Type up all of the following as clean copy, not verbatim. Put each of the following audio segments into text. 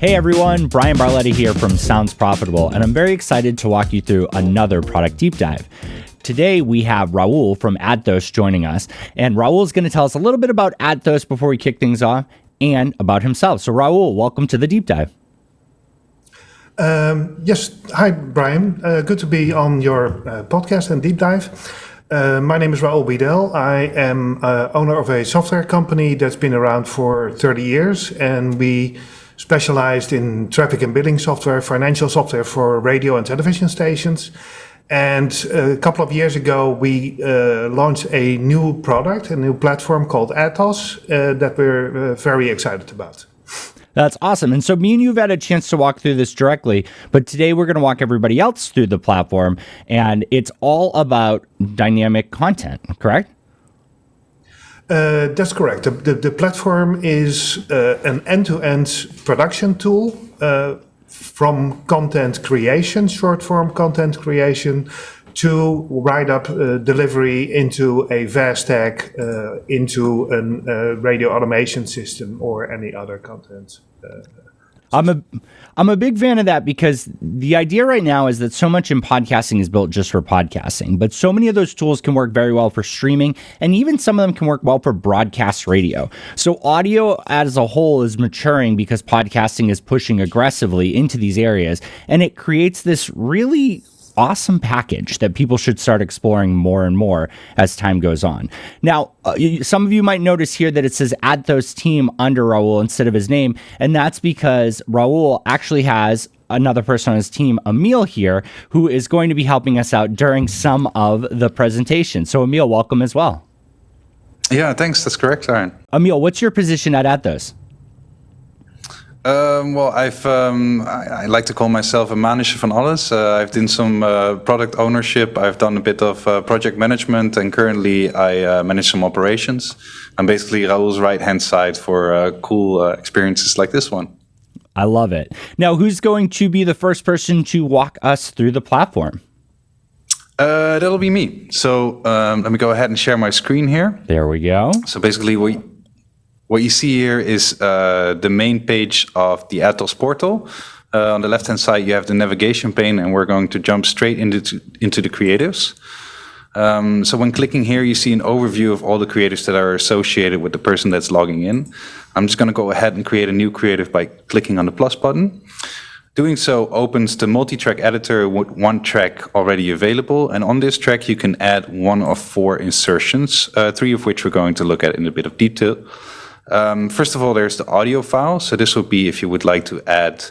Hey everyone, Bryan Barletta here from Sounds Profitable, and I'm very excited to walk you through another product deep dive. Today we have Raoul from Adthos joining us, and Raoul is going to tell us a little bit about Adthos before we kick things off and about himself. So Raoul, welcome to the deep dive. Yes, hi Bryan. Good to be on your podcast and deep dive. My name is Raoul Wedel. I am owner of a software company that's been around for 30 years, and we specialized in traffic and billing software, financial software for radio and television stations. And a couple of years ago, we launched a new product, a new platform called Adthos that we're very excited about. That's awesome. And so me and you have had a chance to walk through this directly, but today we're going to walk everybody else through the platform, and it's all about dynamic content, correct? That's correct. The platform is an end-to-end production tool from content creation, short-form content creation, to write-up delivery into a VAS tag, into a radio automation system or any other content. I'm a big fan of that, because the idea right now is that so much in podcasting is built just for podcasting, but so many of those tools can work very well for streaming, and even some of them can work well for broadcast radio. So audio as a whole is maturing because podcasting is pushing aggressively into these areas, and it creates this really awesome package that people should start exploring more and more as time goes on. Now, some of you might notice here that it says Adthos team under Raoul instead of his name, and that's because Raoul actually has another person on his team, Emile here, who is going to be helping us out during some of the presentation. So Emile, welcome as well. Yeah, thanks. That's correct, Aaron. Emile, what's your position at Adthos? Well, I like to call myself a manager van alles. I've done some product ownership. I've done a bit of project management, and currently I manage some operations. I'm basically Raoul's right-hand side for cool experiences like this one. I love it. Now, who's going to be the first person to walk us through the platform? That'll be me. So let me go ahead and share my screen here. There we go. So basically what you see here is the main page of the Adthos portal. On the left-hand side, you have the navigation pane, and we're going to jump straight into the creatives. So when clicking here, you see an overview of all the creatives that are associated with the person that's logging in. I'm just going to go ahead and create a new creative by clicking on the plus button. Doing so opens the multi-track editor with one track already available. And on this track, you can add one of 4 insertions, 3 of which we're going to look at in a bit of detail. First of all, there's the audio file. So this would be if you would like to add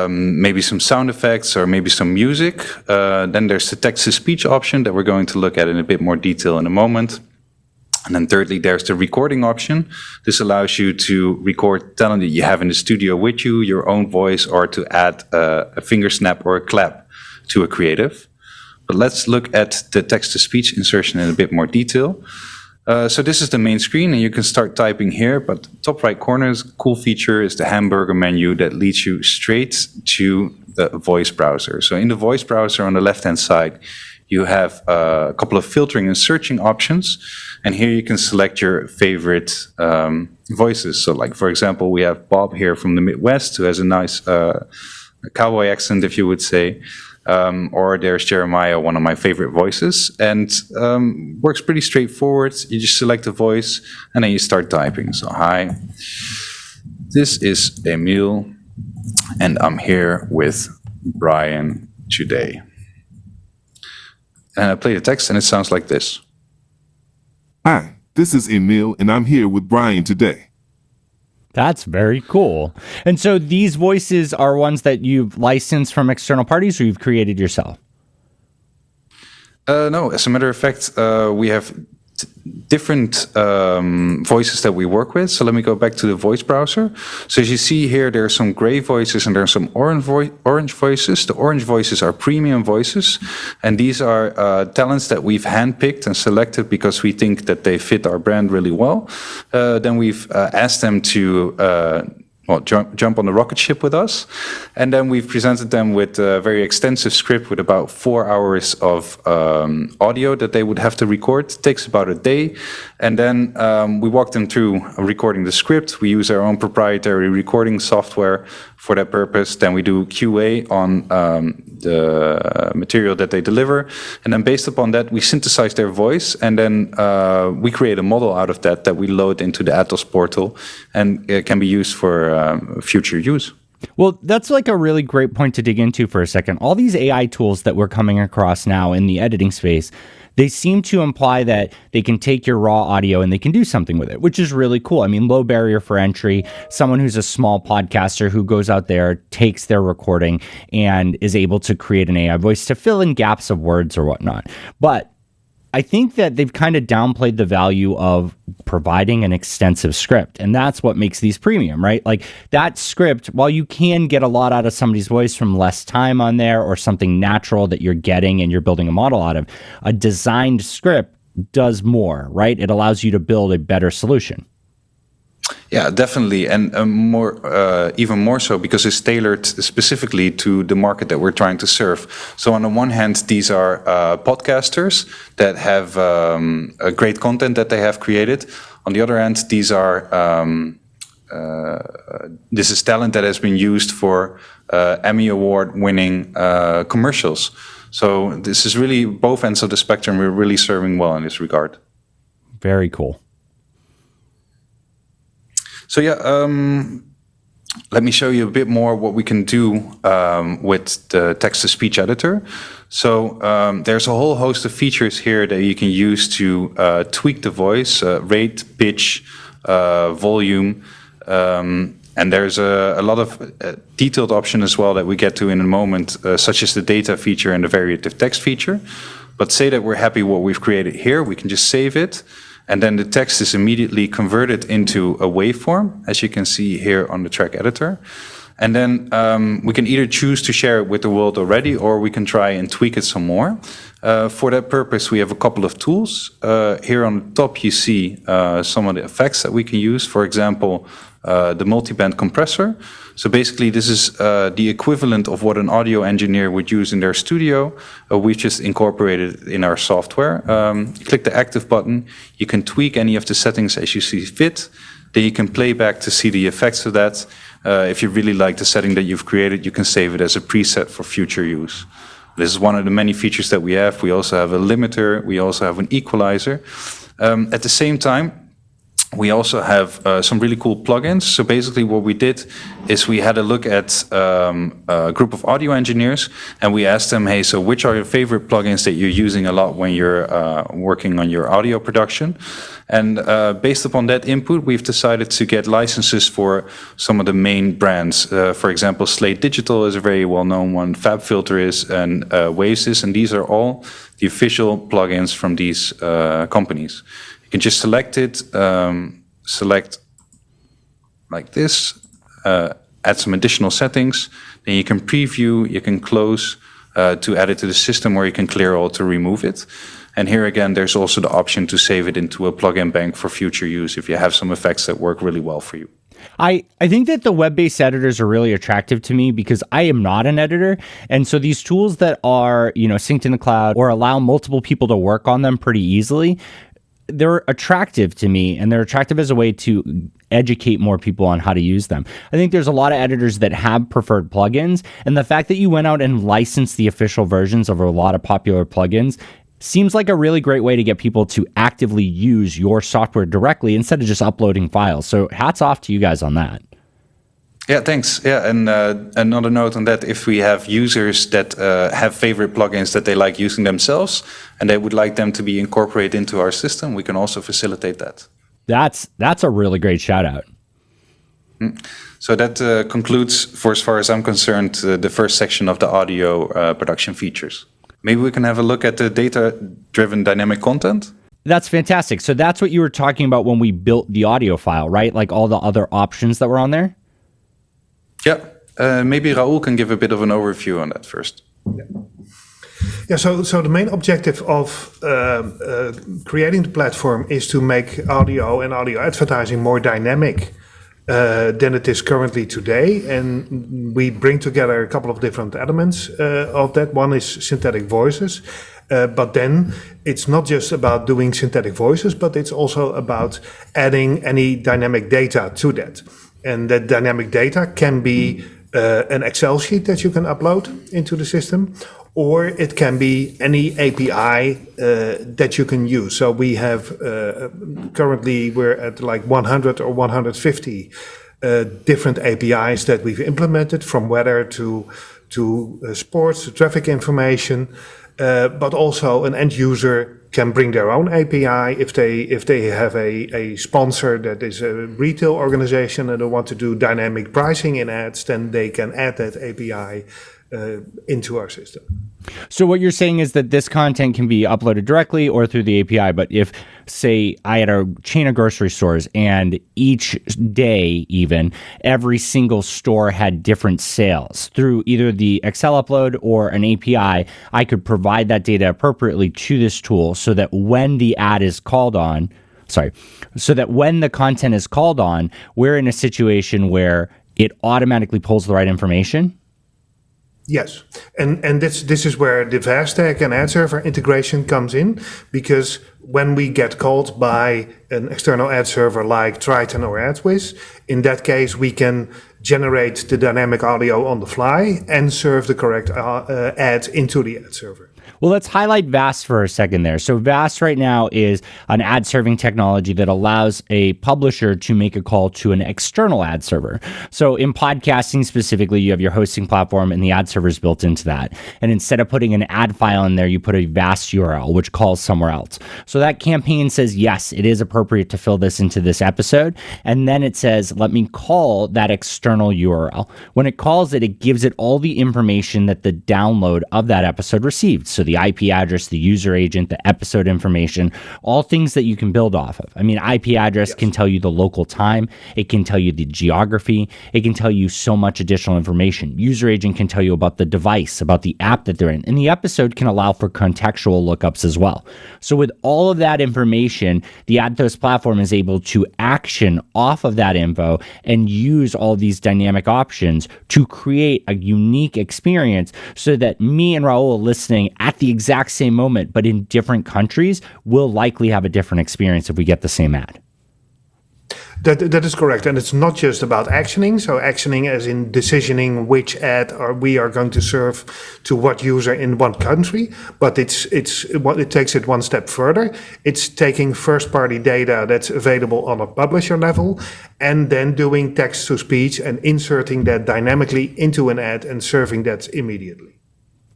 maybe some sound effects or maybe some music. Then there's the text-to-speech option that we're going to look at in a bit more detail in a moment. And then thirdly, there's the recording option. This allows you to record talent that you have in the studio with you, your own voice, or to add a finger snap or a clap to a creative. But let's look at the text-to-speech insertion in a bit more detail. So this is the main screen, and you can start typing here, but top right corner's cool feature is the hamburger menu that leads you straight to the voice browser. So in the voice browser on the left-hand side, you have a couple of filtering and searching options, and here you can select your favorite voices. So like, for example, we have Bob here from the Midwest, who has a nice cowboy accent, if you would say. Or there's Jeremiah, one of my favorite voices, and works pretty straightforward. You just select a voice and then you start typing. So hi, this is Emile, and I'm here with Bryan today. And I play the text and it sounds like this. Hi, this is Emile, and I'm here with Bryan today. That's very cool. And so these voices are ones that you've licensed from external parties, or you've created yourself? No, as a matter of fact, we have different voices that we work with. So let me go back to the voice browser. So as you see here, there are some gray voices and there are some orange voices. The orange voices are premium voices. And these are talents that we've handpicked and selected because we think that they fit our brand really well. Then we've asked them to jump on the rocket ship with us. And then we've presented them with a very extensive script with about 4 hours of audio that they would have to record. It takes about a day. And then we walk them through recording the script. We use our own proprietary recording software for that purpose. Then we do QA on the material that they deliver. And then based upon that, we synthesize their voice. And then we create a model out of that we load into the Adthos portal. And it can be used for future use. Well, that's like a really great point to dig into for a second. All these AI tools that we're coming across now in the editing space, they seem to imply that they can take your raw audio and they can do something with it, which is really cool. I mean, low barrier for entry, someone who's a small podcaster who goes out there, takes their recording and is able to create an AI voice to fill in gaps of words or whatnot. But I think that they've kind of downplayed the value of providing an extensive script. And that's what makes these premium, right? Like that script, while you can get a lot out of somebody's voice from less time on there or something natural that you're getting and you're building a model out of, a designed script does more, right? It allows you to build a better solution. Yeah, definitely, and even more so because it's tailored specifically to the market that we're trying to serve. So on the one hand, these are podcasters that have a great content that they have created. On the other hand, these are this is talent that has been used for Emmy Award-winning commercials. So this is really both ends of the spectrum. We're really serving well in this regard. Very cool. So let me show you a bit more what we can do with the text-to-speech editor. So there's a whole host of features here that you can use to tweak the voice, rate, pitch, volume, and there's a lot of detailed options as well that we get to in a moment, such as the data feature and the variative text feature. But say that we're happy what we've created here, we can just save it. And then the text is immediately converted into a waveform, as you can see here on the track editor. And then we can either choose to share it with the world already, or we can try and tweak it some more. For that purpose, we have a couple of tools. Here on the top, you see some of the effects that we can use. For example, the multiband compressor. So basically, this is the equivalent of what an audio engineer would use in their studio. We've just incorporated it in our software. You click the active button. You can tweak any of the settings as you see fit. Then you can play back to see the effects of that. If you really like the setting that you've created, you can save it as a preset for future use. This is one of the many features that we have. We also have a limiter. We also have an equalizer. At the same time, we also have some really cool plugins. So basically what we did is we had a look at a group of audio engineers and we asked them, hey, so which are your favorite plugins that you're using a lot when you're working on your audio production? And based upon that input, we've decided to get licenses for some of the main brands. For example, Slate Digital is a very well-known one, FabFilter is, and Waves is, and these are all the official plugins from these companies. You can just select it, select like this, add some additional settings, then you can preview, you can close to add it to the system, or you can clear all to remove it. And here again, there's also the option to save it into a plugin bank for future use if you have some effects that work really well for you. I think that the web-based editors are really attractive to me because I am not an editor. And so these tools that are, synced in the cloud or allow multiple people to work on them pretty easily, they're attractive to me, and they're attractive as a way to educate more people on how to use them. I think there's a lot of editors that have preferred plugins, and the fact that you went out and licensed the official versions of a lot of popular plugins seems like a really great way to get people to actively use your software directly instead of just uploading files. So hats off to you guys on that. Yeah, thanks. Yeah, and another note on that, if we have users that have favorite plugins that they like using themselves and they would like them to be incorporated into our system, we can also facilitate that. That's a really great shout out. So that concludes, for as far as I'm concerned, the first section of the audio production features. Maybe we can have a look at the data-driven dynamic content. That's fantastic. So that's what you were talking about when we built the audio file, right? Like all the other options that were on there? Yeah, maybe Raoul can give a bit of an overview on that first. Yeah, so the main objective of creating the platform is to make audio and audio advertising more dynamic. than it is currently today. And we bring together a couple of different elements of that. One is synthetic voices. But then it's not just about doing synthetic voices, but it's also about adding any dynamic data to that. And that dynamic data can be an Excel sheet that you can upload into the system, or it can be any API that you can use. So we have currently we're at like 100 or 150 different APIs that we've implemented, from weather to sports, to traffic information. But also an end user can bring their own API if they have a sponsor that is a retail organization and they want to do dynamic pricing in ads, then they can add that API into our system. So what you're saying is that this content can be uploaded directly or through the API, but if, say, I had a chain of grocery stores and each day even, every single store had different sales through either the Excel upload or an API, I could provide that data appropriately to this tool so that when the ad is called on, so that when the content is called on, we're in a situation where it automatically pulls the right information? Yes, and this is where the VASTAG and ad server integration comes in, because when we get called by an external ad server like Triton or AdsWiz, in that case we can generate the dynamic audio on the fly and serve the correct ad into the ad server. Well, let's highlight VAST for a second there. So VAST right now is an ad serving technology that allows a publisher to make a call to an external ad server. So in podcasting specifically, you have your hosting platform and the ad server is built into that. And instead of putting an ad file in there, you put a VAST URL, which calls somewhere else. So that campaign says, yes, it is appropriate to fill this into this episode. And then it says, let me call that external URL. When it calls it, it gives it all the information that the download of that episode received. So the IP address, the user agent, the episode information, all things that you can build off of. I mean, IP address can tell you the local time. It can tell you the geography. It can tell you so much additional information. User agent can tell you about the device, about the app that they're in. And the episode can allow for contextual lookups as well. So with all of that information, the Adthos platform is able to action off of that info and use all these dynamic options to create a unique experience so that me and Raoul listening at the exact same moment, but in different countries, will likely have a different experience if we get the same ad. That is correct. And it's not just about actioning. So actioning as in decisioning which ad we are going to serve to what user in one country, but it takes it one step further. It's taking first-party data that's available on a publisher level and then doing text-to-speech and inserting that dynamically into an ad and serving that immediately.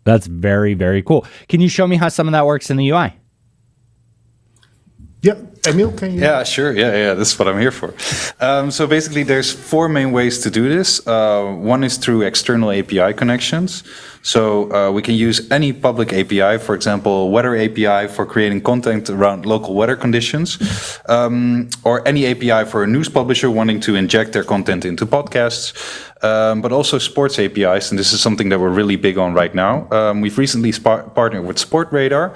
That's very, very cool. Can you show me how some of that works in the UI? Yeah, Emile, can you? Yeah, sure. Yeah. This is what I'm here for. So basically, there's four main ways to do this. One is through external API connections. So we can use any public API, for example, weather API for creating content around local weather conditions, or any API for a news publisher wanting to inject their content into podcasts, but also sports APIs. And this is something that we're really big on right now. We've recently partnered with Sportradar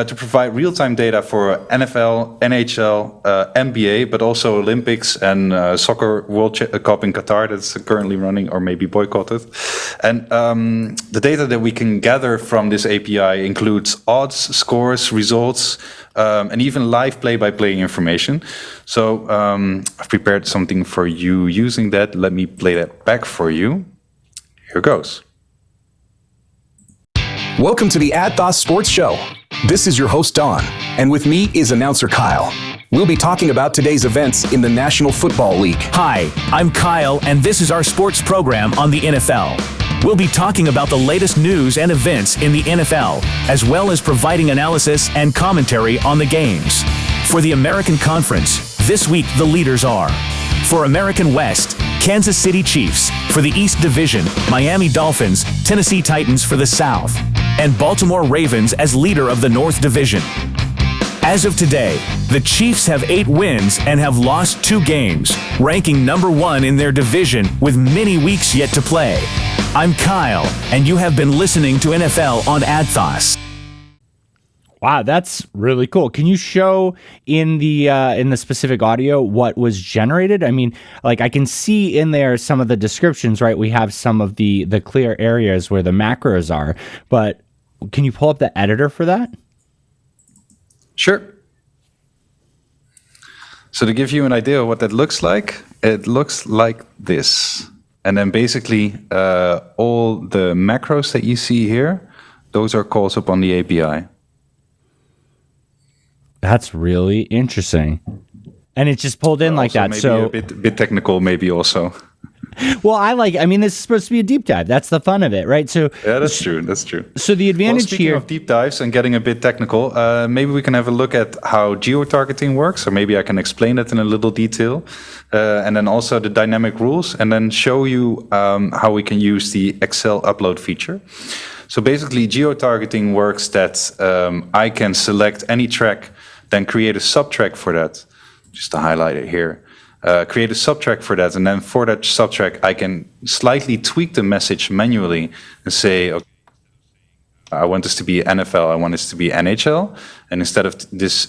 to provide real-time data for NFL, NHL, NBA, but also Olympics and Soccer World Cup in Qatar that's currently running or maybe boycotted. And the data that we can gather from this API includes odds, scores, results, and even live play-by-play information. So I've prepared something for you using that. Let me play that back for you. Here goes. Welcome to the Adthos Sports Show. This is your host, Don, and with me is announcer Kyle. We'll be talking about today's events in the National Football League. Hi, I'm Kyle, and this is our sports program on the NFL. We'll be talking about the latest news and events in the NFL, as well as providing analysis and commentary on the games. For the American Conference, this week the leaders are: for American West, Kansas City Chiefs; for the East Division, Miami Dolphins, Tennessee Titans for the South; and Baltimore Ravens as leader of the North Division. As of today, the Chiefs have 8 wins and have lost 2 games, ranking number 1 in their division with many weeks yet to play. I'm Kyle, and you have been listening to NFL on Adthos. Wow, that's really cool. Can you show in the specific audio what was generated? I mean, like I can see in there some of the descriptions, right? We have some of the clear areas where the macros are, but can you pull up the editor for that? Sure. So to give you an idea of what that looks like, it looks like this. And then basically all the macros that you see here, those are calls upon the API. That's really interesting. And it's just pulled in like that. Maybe so a bit technical, maybe also. Well, I mean, this is supposed to be a deep dive. That's the fun of it, right? So yeah, that's true. That's true. So the advantage speaking here of deep dives and getting a bit technical, maybe we can have a look at how geo-targeting works, or maybe I can explain that in a little detail, and then also the dynamic rules, and then show you how we can use the Excel upload feature. So basically, geo-targeting works that I can select any track, then create a subtrack for that, just to highlight it here. Create a subtrack for that, and then for that subtrack, I can slightly tweak the message manually and say, okay, I want this to be NFL, I want this to be NHL, and instead of this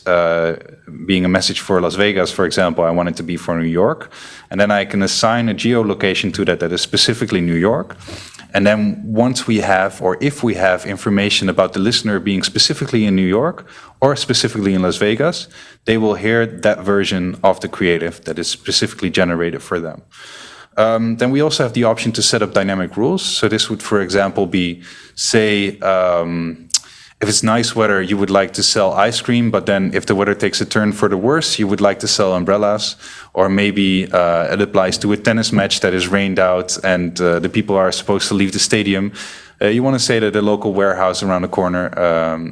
being a message for Las Vegas, for example, I want it to be for New York, and then I can assign a geolocation to that is specifically New York. And then once we have, or if we have information about the listener being specifically in New York or specifically in Las Vegas, they will hear that version of the creative that is specifically generated for them. Then we also have the option to set up dynamic rules. So this would, for example, be, say, if it's nice weather, you would like to sell ice cream, but then if the weather takes a turn for the worse, you would like to sell umbrellas. Or maybe it applies to a tennis match that is rained out and the people are supposed to leave the stadium. You want to say that the local warehouse around the corner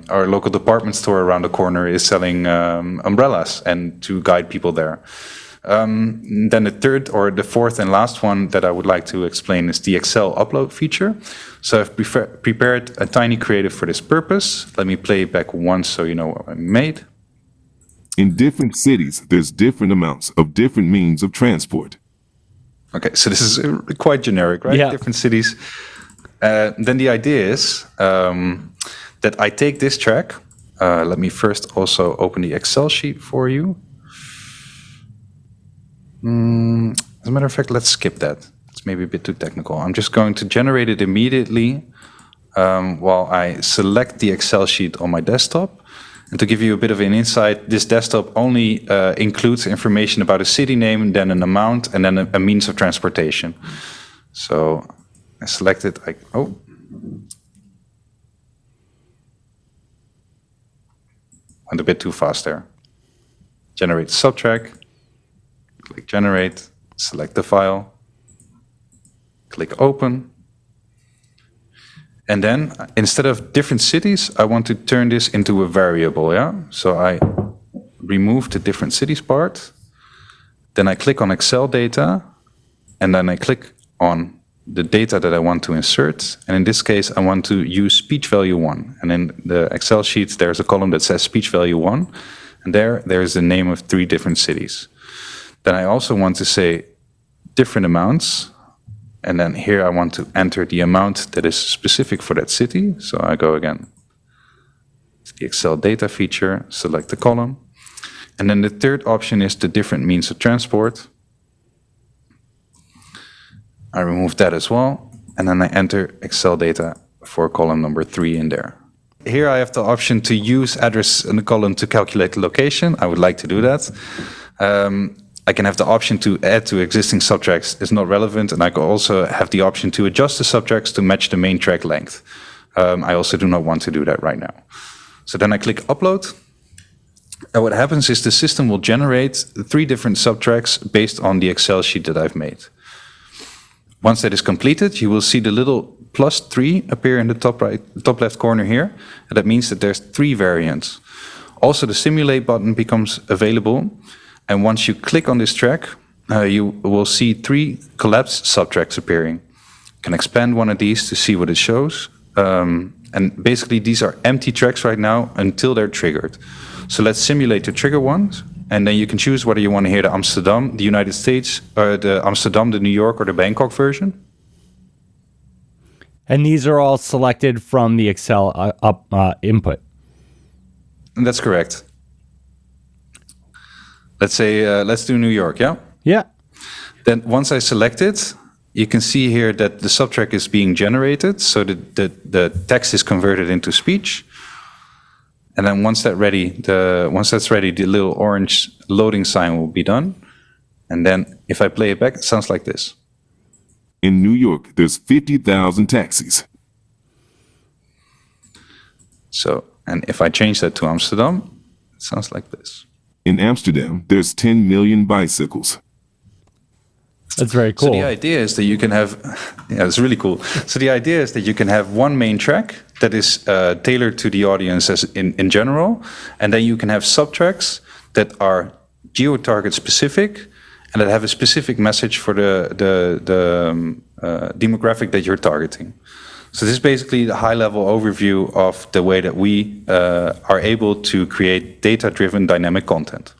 or local department store around the corner is selling umbrellas, and to guide people there. Then the third or the fourth and last one that I would like to explain is the Excel upload feature. So I've prepared a tiny creative for this purpose. Let me play it back once so you know what I made. In different cities, there's different amounts of different means of transport. Okay, so this is quite generic, right? Yeah. Different cities. Then the idea is that I take this track. Let me first also open the Excel sheet for you. As a matter of fact, let's skip that. It's maybe a bit too technical. I'm just going to generate it immediately while I select the Excel sheet on my desktop. And to give you a bit of an insight, this desktop only includes information about a city name, then an amount, and then a means of transportation. So I select it. Went a bit too fast there. Generate subtrack. Click generate, select the file, click open. And then instead of different cities, I want to turn this into a variable, yeah? So I remove the different cities part, then I click on Excel data, and then I click on the data that I want to insert. And in this case, I want to use speech value 1. And in the Excel sheet, there's a column that says speech value 1, and there's the name of 3 different cities. Then I also want to say different amounts. And then here I want to enter the amount that is specific for that city. So I go again to the Excel data feature, select the column. And then the third option is the different means of transport. I remove that as well. And then I enter Excel data for column number 3 in there. Here I have the option to use address in the column to calculate the location. I would like to do that. I can have the option to add to existing subtracks. It's not relevant. And I can also have the option to adjust the subtracks to match the main track length. I also do not want to do that right now. So then I click upload. And what happens is the system will generate 3 different subtracks based on the Excel sheet that I've made. Once that is completed, you will see the little +3 appear in the top left corner here. And that means that there's 3 variants. Also, the simulate button becomes available. And once you click on this track, you will see 3 collapsed subtracks appearing. You can expand one of these to see what it shows. And basically, these are empty tracks right now until they're triggered. So let's simulate the trigger ones. And then you can choose whether you want to hear the Amsterdam, the United States, or the Amsterdam, the New York, or the Bangkok version. And these are all selected from the Excel input. That's correct. Let's say, let's do New York, yeah? Yeah. Then once I select it, you can see here that the subtrack is being generated, so the text is converted into speech. And then once that's ready, the little orange loading sign will be done. And then if I play it back, it sounds like this. In New York, there's 50,000 taxis. So, and if I change that to Amsterdam, it sounds like this. In Amsterdam, there's 10 million bicycles. That's very cool. So the idea is that you can have, yeah, it's really cool. So the idea is that you can have one main track that is tailored to the audience as in general, and then you can have subtracks that are geo-target specific and that have a specific message for the demographic that you're targeting. So this is basically the high-level overview of the way that we are able to create data-driven dynamic content.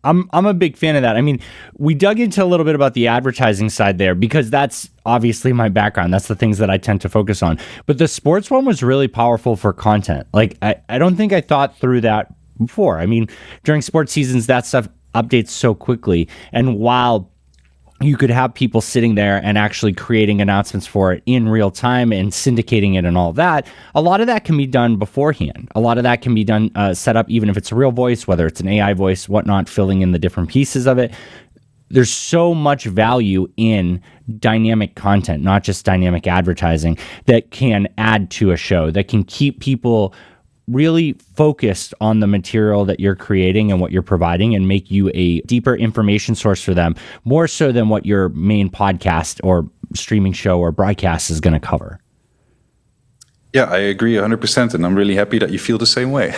I'm a big fan of that. I mean, we dug into a little bit about the advertising side there because that's obviously my background. That's the things that I tend to focus on. But the sports one was really powerful for content. Like, I don't think I thought through that before. I mean, during sports seasons, that stuff updates so quickly. And while you could have people sitting there and actually creating announcements for it in real time and syndicating it and all that, a lot of that can be done beforehand. A lot of that can be done, set up, even if it's a real voice, whether it's an AI voice, whatnot, filling in the different pieces of it. There's so much value in dynamic content, not just dynamic advertising, that can add to a show, that can keep people really focused on the material that you're creating and what you're providing and make you a deeper information source for them, more so than what your main podcast or streaming show or broadcast is going to cover. Yeah, I agree 100%, and I'm really happy that you feel the same way.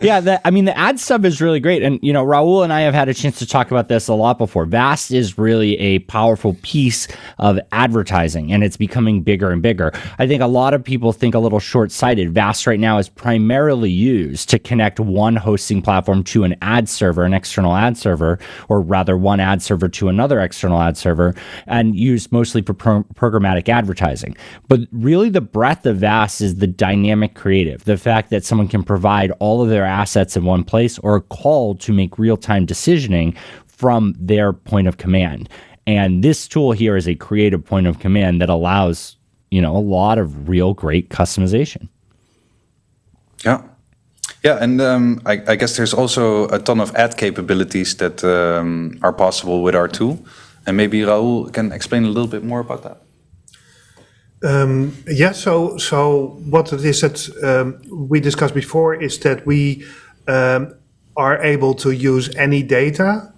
Yeah, the ad stuff is really great. And, you know, Raoul and I have had a chance to talk about this a lot before. VAST is really a powerful piece of advertising, and it's becoming bigger and bigger. I think a lot of people think a little short-sighted. VAST right now is primarily used to connect one hosting platform to an ad server, an external ad server, or rather one ad server to another external ad server, and used mostly for programmatic advertising. But really the breadth of VAST is the dynamic creative, the fact that someone can provide all of their assets in one place or a call to make real-time decisioning from their point of command. And this tool here is a creative point of command that allows, you know, a lot of real great customization. Yeah. Yeah, and I guess there's also a ton of ad capabilities that are possible with our tool. And maybe Raoul can explain a little bit more about that. So what it is that we discussed before is that we are able to use any data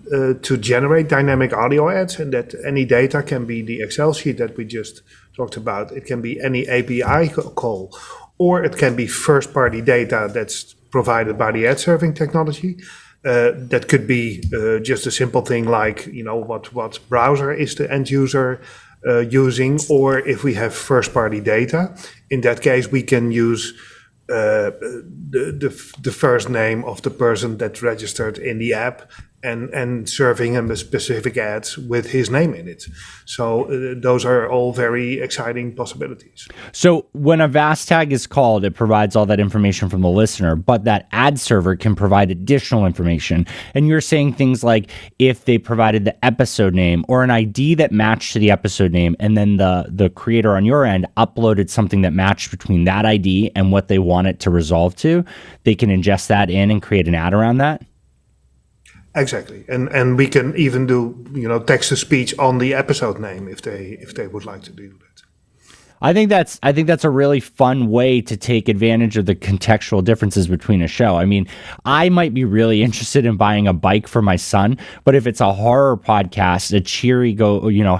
to generate dynamic audio ads, and that any data can be the Excel sheet that we just talked about. It can be any API call, or it can be first-party data that's provided by the ad serving technology. That could be just a simple thing like, you know, what browser is the end user using, or if we have first-party data, in that case we can use the first name of the person that registered in the app and serving him a specific ads with his name in it. So those are all very exciting possibilities. So when a VAST tag is called, it provides all that information from the listener, but that ad server can provide additional information. And you're saying things like if they provided the episode name or an ID that matched to the episode name, and then the creator on your end uploaded something that matched between that ID and what they want it to resolve to, they can ingest that in and create an ad around that? Exactly, and we can even do, you know, text to speech on the episode name if they would like to do that. I think that's a really fun way to take advantage of the contextual differences between a show. I mean, I might be really interested in buying a bike for my son, but if it's a horror podcast, a cheery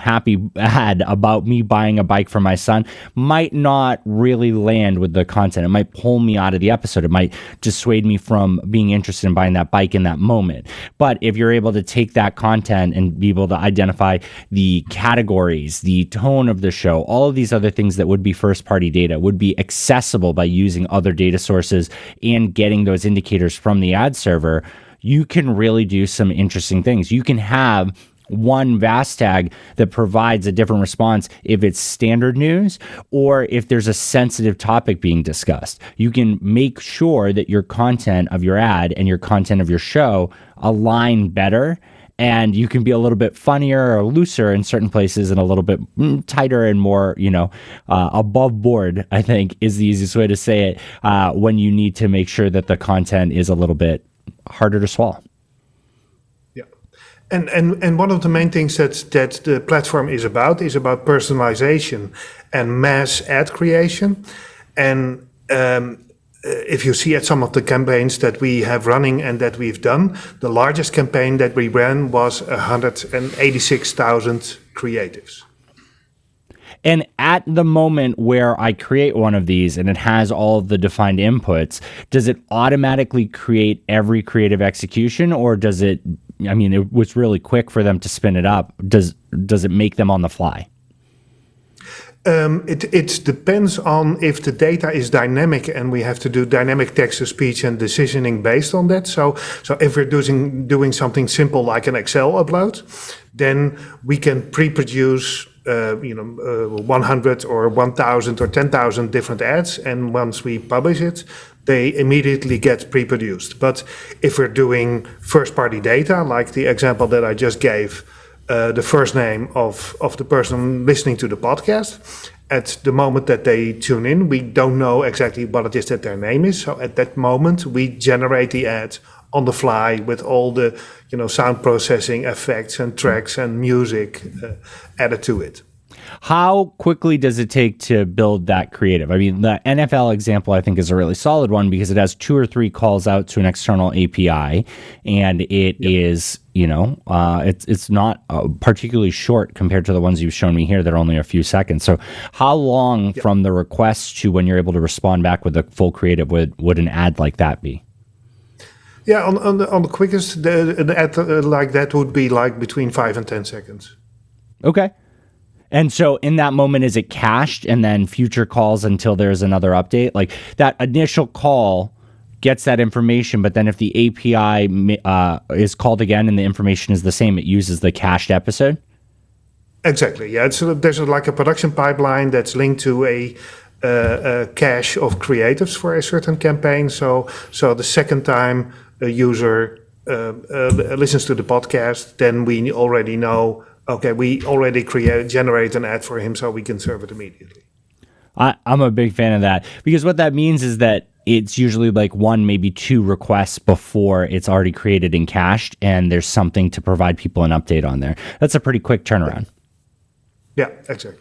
happy ad about me buying a bike for my son might not really land with the content. It might pull me out of the episode. It might dissuade me from being interested in buying that bike in that moment. But if you're able to take that content and be able to identify the categories, the tone of the show, all of these other things that would be first-party data would be accessible by using other data sources and getting those indicators from the ad server, you can really do some interesting things. You can have one VAST tag that provides a different response if it's standard news or if there's a sensitive topic being discussed. You can make sure that your content of your ad and your content of your show align better, and you can be a little bit funnier or looser in certain places and a little bit tighter and more, above board, I think is the easiest way to say it, when you need to make sure that the content is a little bit harder to swallow. And one of the main things that the platform is about personalization and mass ad creation. And if you see at some of the campaigns that we have running and that we've done, the largest campaign that we ran was 186,000 creatives. And at the moment where I create one of these and it has all of the defined inputs, does it automatically create every creative execution, or does it, it was really quick for them to spin it up. Does it make them on the fly? It depends on if the data is dynamic, and we have to do dynamic text-to-speech and decisioning based on that. So if we're doing something simple like an Excel upload, then we can pre-produce 100 or 1,000 or 10,000 different ads, and once we publish it, they immediately get pre-produced. But if we're doing first-party data, like the example that I just gave, the first name of the person listening to the podcast, at the moment that they tune in, we don't know exactly what it is that their name is. So at that moment, we generate the ad on the fly with all the sound processing effects and tracks and music added to it. How quickly does it take to build that creative? I mean, the NFL example, I think, is a really solid one because it has 2 or 3 calls out to an external API, and it is, it's not particularly short compared to the ones you've shown me here that are only a few seconds. So how long from the request to when you're able to respond back with a full creative would an ad like that be? Yeah, on the quickest, an ad like that would be like between 5 and 10 seconds. Okay. And so in that moment, is it cached and then future calls until there's another update? Like that initial call gets that information, but then if the API is called again and the information is the same, it uses the cached episode? Exactly, yeah. There's like a production pipeline that's linked to a cache of creatives for a certain campaign. So the second time a user listens to the podcast, then we already know, okay, we already generate an ad for him, so we can serve it immediately. I'm a big fan of that, because what that means is that it's usually like 1, maybe 2 requests before it's already created and cached, and there's something to provide people an update on there. That's a pretty quick turnaround. Yeah, exactly.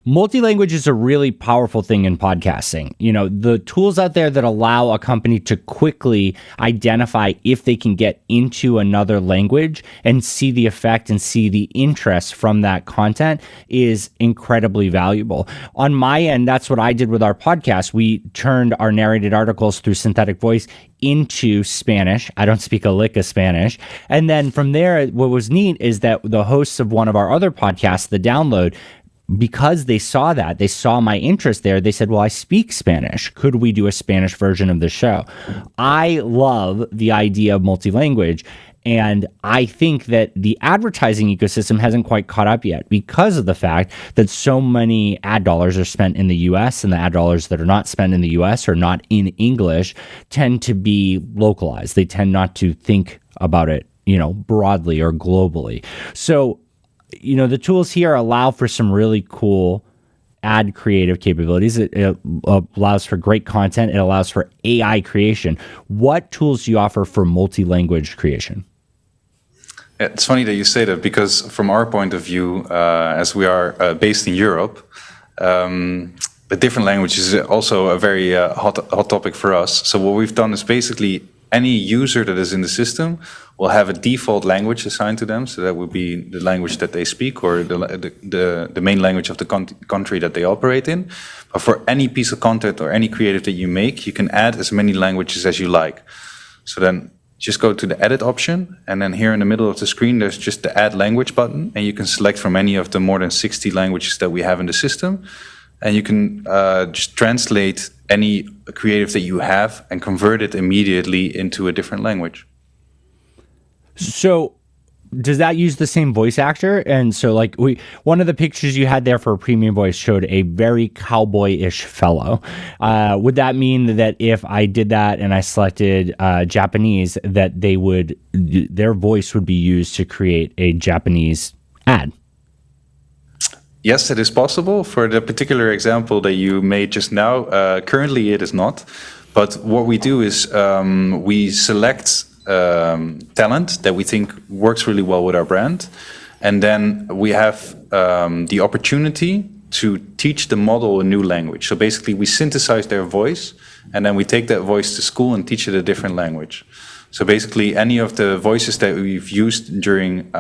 Multi-language is a really powerful thing in podcasting. The tools out there that allow a company to quickly identify if they can get into another language and see the effect and see the interest from that content is incredibly valuable. On my end, that's what I did with our podcast. We turned our narrated articles through synthetic voice into Spanish. I don't speak a lick of Spanish. And then from there, what was neat is that the hosts of one of our other podcasts, The Download, because they saw my interest there, they said, well, I speak Spanish. Could we do a Spanish version of the show? I love the idea of multi-language. And I think that the advertising ecosystem hasn't quite caught up yet because of the fact that so many ad dollars are spent in the US, and the ad dollars that are not spent in the US or not in English tend to be localized. They tend not to think about it, broadly or globally. So the tools here allow for some really cool ad creative capabilities. It allows for great content. It allows for AI creation. What tools do you offer for multi-language creation? It's funny that you say that, because from our point of view, as we are based in Europe, the different languages is also a very hot topic for us. So what we've done is basically any user that is in the system will have a default language assigned to them. So that would be the language that they speak, or the main language of the country that they operate in. But for any piece of content or any creative that you make, you can add as many languages as you like. So then just go to the edit option, and then here in the middle of the screen, there's just the add language button, and you can select from any of the more than 60 languages that we have in the system. And you can just translate any creative that you have and convert it immediately into a different language. So does that use the same voice actor? And so like one of the pictures you had there for a premium voice showed a very cowboy-ish fellow. Would that mean that if I did that and I selected Japanese, that their voice would be used to create a Japanese ad? Yes, it is possible. For the particular example that you made just now, currently it is not. But what we do is we select talent that we think works really well with our brand. And then we have the opportunity to teach the model a new language. So basically we synthesize their voice and then we take that voice to school and teach it a different language. So basically any of the voices that we've used during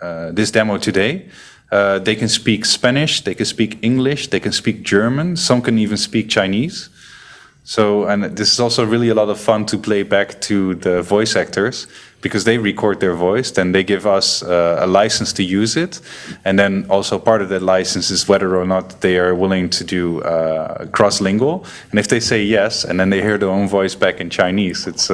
this demo today, they can speak Spanish, they can speak English, they can speak German, some can even speak Chinese. So, and this is also really a lot of fun to play back to the voice actors because they record their voice, then they give us a license to use it. And then also part of that license is whether or not they are willing to do cross-lingual. And if they say yes, and then they hear their own voice back in Chinese, it's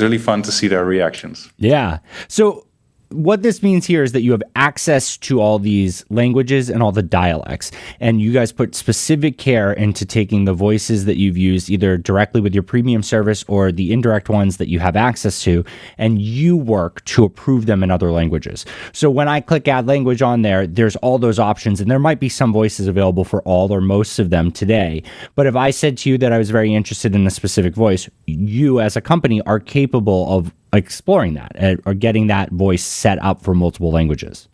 really fun to see their reactions. Yeah. So what this means here is that you have access to all these languages and all the dialects, and you guys put specific care into taking the voices that you've used either directly with your premium service or the indirect ones that you have access to, and you work to approve them in other languages. So when I click add language on there, there's all those options, and there might be some voices available for all or most of them today. But if I said to you that I was very interested in a specific voice, you as a company are capable of exploring that or getting that voice set up for multiple languages.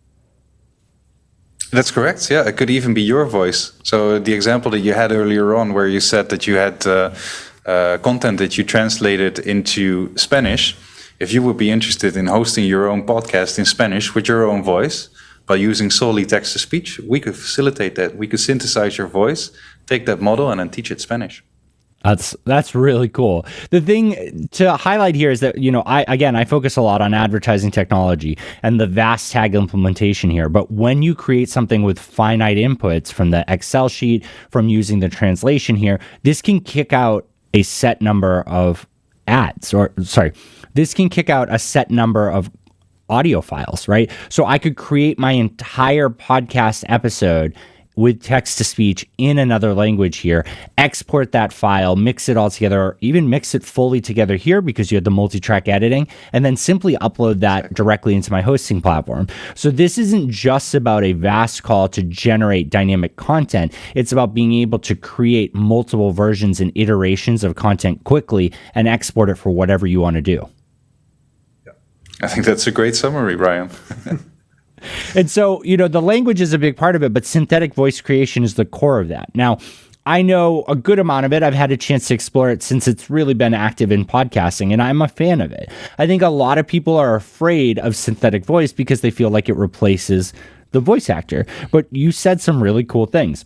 That's correct. Yeah, it could even be your voice. So the example that you had earlier on where you said that you had content that you translated into Spanish, if you would be interested in hosting your own podcast in Spanish with your own voice by using solely text-to-speech, we could facilitate that. We could synthesize your voice, take that model and then teach it Spanish. That's really cool. The thing to highlight here is that, I focus a lot on advertising technology and the vast tag implementation here. But when you create something with finite inputs from the Excel sheet, from using the translation here, this can kick out a set number of this can kick out a set number of audio files, right? So I could create my entire podcast episode with text-to-speech in another language here, export that file, mix it all together, or even mix it fully together here because you had the multi-track editing, and then simply upload that directly into my hosting platform. So this isn't just about a vast call to generate dynamic content. It's about being able to create multiple versions and iterations of content quickly and export it for whatever you want to do. I think that's a great summary, Bryan. And so, the language is a big part of it, but synthetic voice creation is the core of that. Now, I know a good amount of it. I've had a chance to explore it since it's really been active in podcasting, and I'm a fan of it. I think a lot of people are afraid of synthetic voice because they feel like it replaces the voice actor. But you said some really cool things.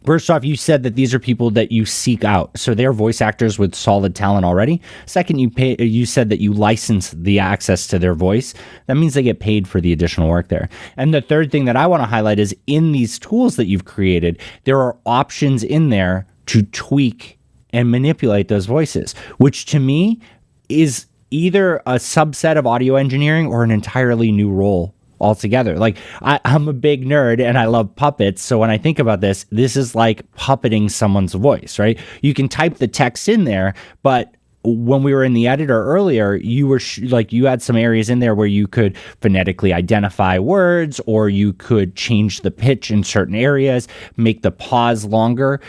First off, you said that these are people that you seek out. So they're voice actors with solid talent already. Second, you said that you license the access to their voice. That means they get paid for the additional work there. And the third thing that I want to highlight is in these tools that you've created, there are options in there to tweak and manipulate those voices, which to me is either a subset of audio engineering or an entirely new role altogether. Like I'm a big nerd and I love puppets. So when I think about this is like puppeting someone's voice, right? You can type the text in there, but when we were in the editor earlier, you were you had some areas in there where you could phonetically identify words, or you could change the pitch in certain areas, make the pause longer.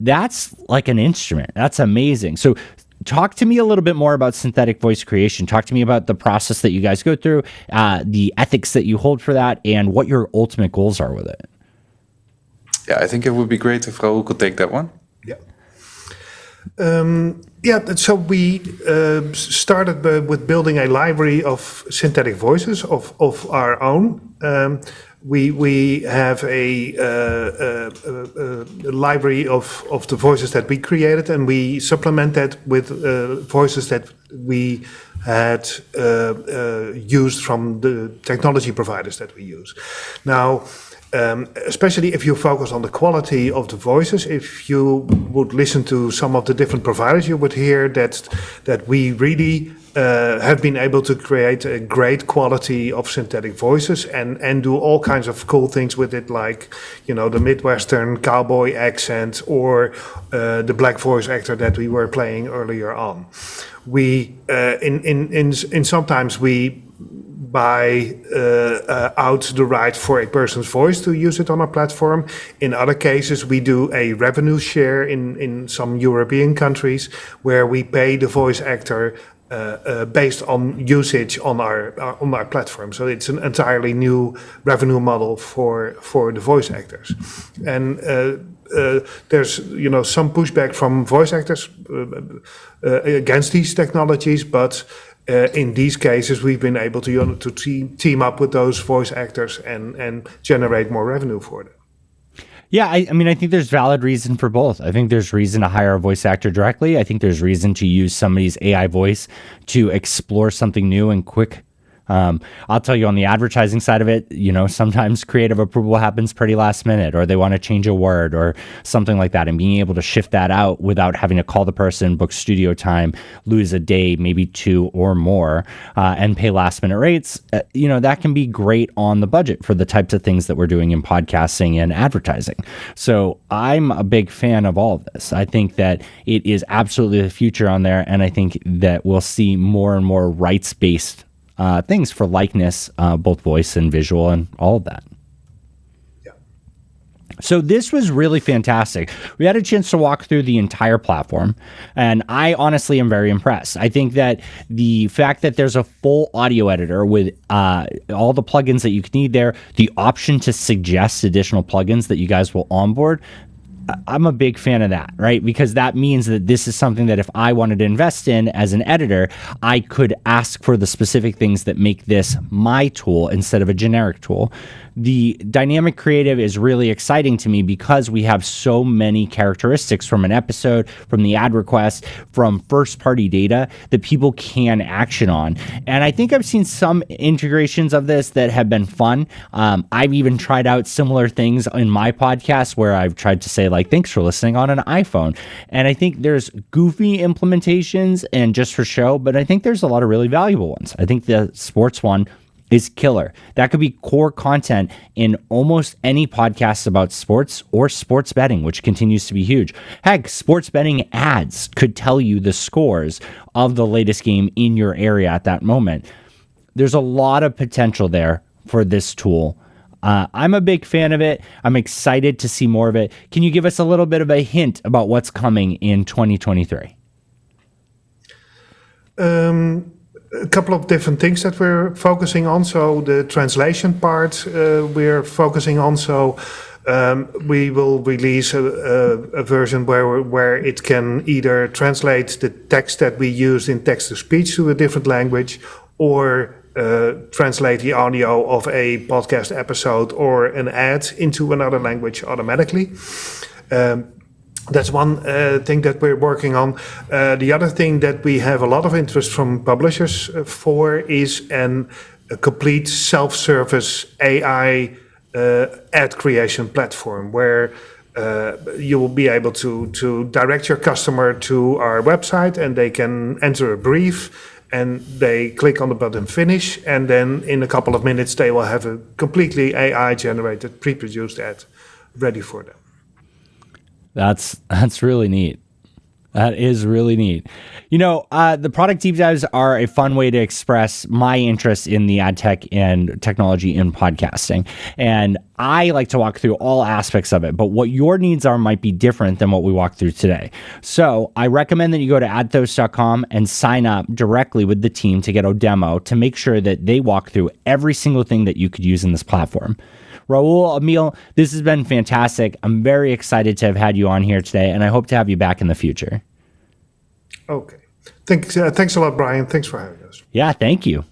That's like an instrument. That's amazing. So talk to me a little bit more about synthetic voice creation. Talk to me about the process that you guys go through, the ethics that you hold for that, and what your ultimate goals are with it. Yeah, I think it would be great if Raoul could take that one. So we started with building a library of synthetic voices of our own. We have a library of the voices that we created, and we supplement that with voices that we had used from the technology providers that we use. Now, especially if you focus on the quality of the voices, if you would listen to some of the different providers, you would hear that we really have been able to create a great quality of synthetic voices and do all kinds of cool things with it, like, the Midwestern cowboy accent or the black voice actor that we were playing earlier on. We sometimes we buy out the right for a person's voice to use it on our platform. In other cases, we do a revenue share in some European countries where we pay the voice actor based on usage on our platform. So it's an entirely new revenue model for the voice actors. And there's some pushback from voice actors against these technologies, but in these cases, we've been able to team up with those voice actors and generate more revenue for them. Yeah, I think there's valid reason for both. I think there's reason to hire a voice actor directly. I think there's reason to use somebody's AI voice to explore something new and quick. I'll tell you, on the advertising side of it, sometimes creative approval happens pretty last minute, or they want to change a word or something like that. And being able to shift that out without having to call the person, book studio time, lose a day, maybe 2 or more, and pay last minute rates, that can be great on the budget for the types of things that we're doing in podcasting and advertising. So I'm a big fan of all of this. I think that it is absolutely the future on there. And I think that we'll see more and more rights-based things for likeness, both voice and visual and all of that. Yeah. So this was really fantastic. We had a chance to walk through the entire platform, and I honestly am very impressed. I think that the fact that there's a full audio editor with all the plugins that you can need there, the option to suggest additional plugins that you guys will onboard, I'm a big fan of that, right? Because that means that this is something that if I wanted to invest in as an editor, I could ask for the specific things that make this my tool instead of a generic tool. The dynamic creative is really exciting to me because we have so many characteristics from an episode, from the ad request, from first-party data that people can action on. And I think I've seen some integrations of this that have been fun. I've even tried out similar things in my podcast where I've tried to say, like, thanks for listening on an iPhone. And I think there's goofy implementations and just for show, but I think there's a lot of really valuable ones. I think the sports one is killer. That could be core content in almost any podcast about sports or sports betting, which continues to be huge. Heck, sports betting ads could tell you the scores of the latest game in your area at that moment. There's a lot of potential there for this tool. I'm a big fan of it. I'm excited to see more of it. Can you give us a little bit of a hint about what's coming in 2023? A couple of different things that we're focusing on. So the translation part we're focusing on. So we will release a version where it can either translate the text that we use in text-to-speech to a different language, or translate the audio of a podcast episode or an ad into another language automatically. That's one thing that we're working on. The other thing that we have a lot of interest from publishers for is a complete self-service AI ad creation platform where you will be able to direct your customer to our website, and they can enter a brief and they click on the button finish, and then in a couple of minutes they will have a completely AI generated pre-produced ad ready for them. That's really neat. That is really neat. The product deep dives are a fun way to express my interest in the ad tech and technology in podcasting. And I like to walk through all aspects of it, but what your needs are might be different than what we walked through today. So I recommend that you go to adthos.com and sign up directly with the team to get a demo to make sure that they walk through every single thing that you could use in this platform. Raoul, Emile, this has been fantastic. I'm very excited to have had you on here today, and I hope to have you back in the future. Okay. Thanks a lot, Brian. Thanks for having us. Yeah, thank you.